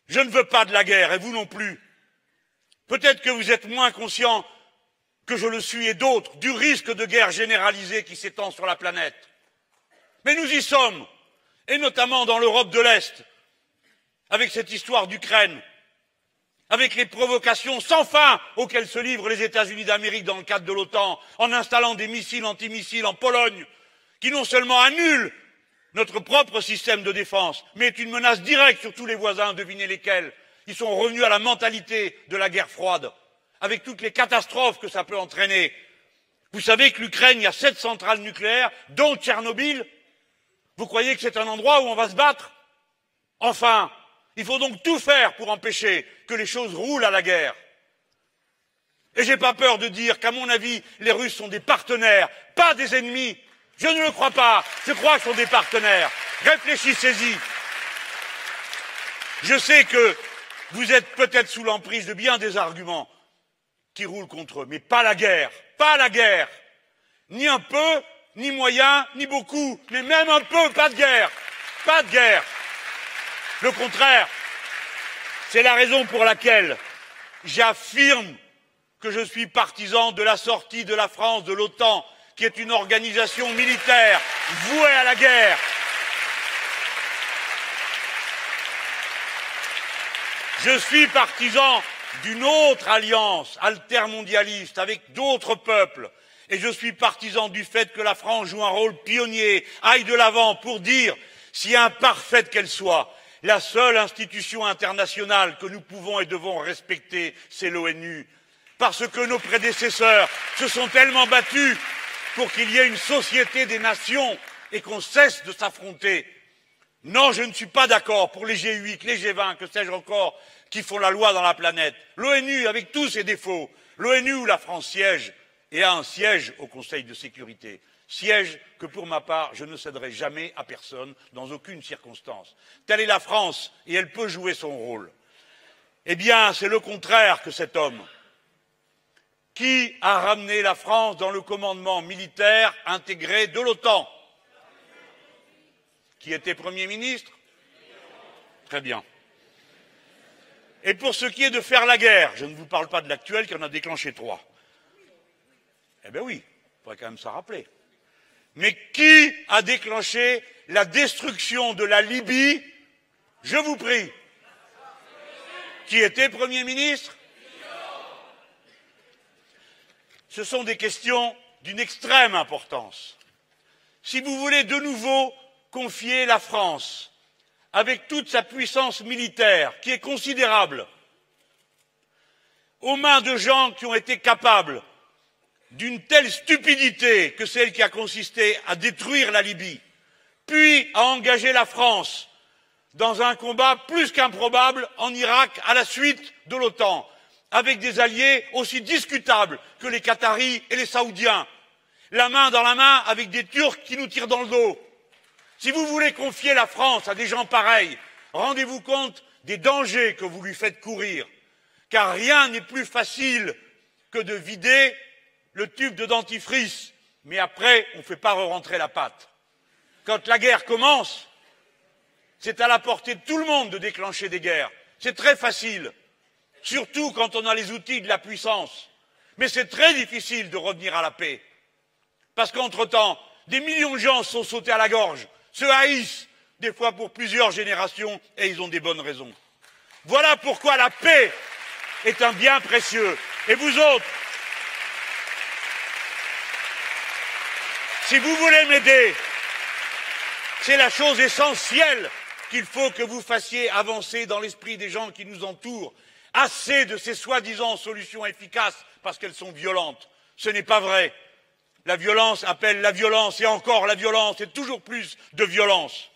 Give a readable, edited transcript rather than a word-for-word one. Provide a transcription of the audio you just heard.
Je ne veux pas de la guerre, et vous non plus. Peut-être que vous êtes moins conscients que je le suis et d'autres du risque de guerre généralisée qui s'étend sur la planète. Mais nous y sommes, et notamment dans l'Europe de l'Est, avec cette histoire d'Ukraine, avec les provocations sans fin auxquelles se livrent les États-Unis d'Amérique dans le cadre de l'OTAN, en installant des missiles antimissiles en Pologne, qui non seulement annulent notre propre système de défense, mais est une menace directe sur tous les voisins, devinez lesquels. Ils sont revenus à la mentalité de la guerre froide, avec toutes les catastrophes que ça peut entraîner. Vous savez que l'Ukraine, il y a 7 centrales nucléaires, dont Tchernobyl. Vous croyez que c'est un endroit où on va se battre? Enfin, il faut donc tout faire pour empêcher que les choses roulent à la guerre. Et j'ai pas peur de dire qu'à mon avis, les Russes sont des partenaires, pas des ennemis. Je ne le crois pas, je crois qu'ils sont des partenaires. Réfléchissez-y. Je sais que vous êtes peut-être sous l'emprise de bien des arguments qui roulent contre eux, mais pas la guerre, pas la guerre. Ni un peu, ni moyen, ni beaucoup, mais même un peu, pas de guerre, pas de guerre. Le contraire, c'est la raison pour laquelle j'affirme que je suis partisan de la sortie de la France de l'OTAN, qui est une organisation militaire vouée à la guerre. Je suis partisan d'une autre alliance altermondialiste avec d'autres peuples. Et je suis partisan du fait que la France joue un rôle pionnier, aille de l'avant pour dire, si imparfaite qu'elle soit, la seule institution internationale que nous pouvons et devons respecter, c'est l'ONU. Parce que nos prédécesseurs se sont tellement battus pour qu'il y ait une société des nations et qu'on cesse de s'affronter. Non, je ne suis pas d'accord pour les G8, les G20, que sais-je encore, qui font la loi dans la planète. L'ONU, avec tous ses défauts, l'ONU où la France siège et a un siège au Conseil de sécurité, siège que pour ma part, je ne céderai jamais à personne, dans aucune circonstance. Telle est la France et elle peut jouer son rôle. Eh bien, c'est le contraire que cet homme. Qui a ramené la France dans le commandement militaire intégré de l'OTAN? Qui était Premier ministre? Très bien. Et pour ce qui est de faire la guerre, je ne vous parle pas de l'actuel qui en a déclenché 3. Eh bien oui, il faudrait quand même s'en rappeler. Mais qui a déclenché la destruction de la Libye? Je vous prie. Qui était Premier ministre? Ce sont des questions d'une extrême importance. Si vous voulez de nouveau confier la France, avec toute sa puissance militaire, qui est considérable, aux mains de gens qui ont été capables d'une telle stupidité que celle qui a consisté à détruire la Libye, puis à engager la France dans un combat plus qu'improbable en Irak à la suite de l'OTAN, avec des alliés aussi discutables que les Qataris et les Saoudiens, la main dans la main avec des Turcs qui nous tirent dans le dos. Si vous voulez confier la France à des gens pareils, rendez-vous compte des dangers que vous lui faites courir, car rien n'est plus facile que de vider le tube de dentifrice, mais après, on ne fait pas re-rentrer la pâte. Quand la guerre commence, c'est à la portée de tout le monde de déclencher des guerres. C'est très facile. Surtout quand on a les outils de la puissance. Mais c'est très difficile de revenir à la paix. Parce qu'entre-temps, des millions de gens se sont sautés à la gorge, se haïssent, des fois pour plusieurs générations, et ils ont des bonnes raisons. Voilà pourquoi la paix est un bien précieux. Et vous autres, si vous voulez m'aider, c'est la chose essentielle qu'il faut que vous fassiez avancer dans l'esprit des gens qui nous entourent. Assez de ces soi-disant solutions efficaces parce qu'elles sont violentes. Ce n'est pas vrai. La violence appelle la violence et encore la violence et toujours plus de violence.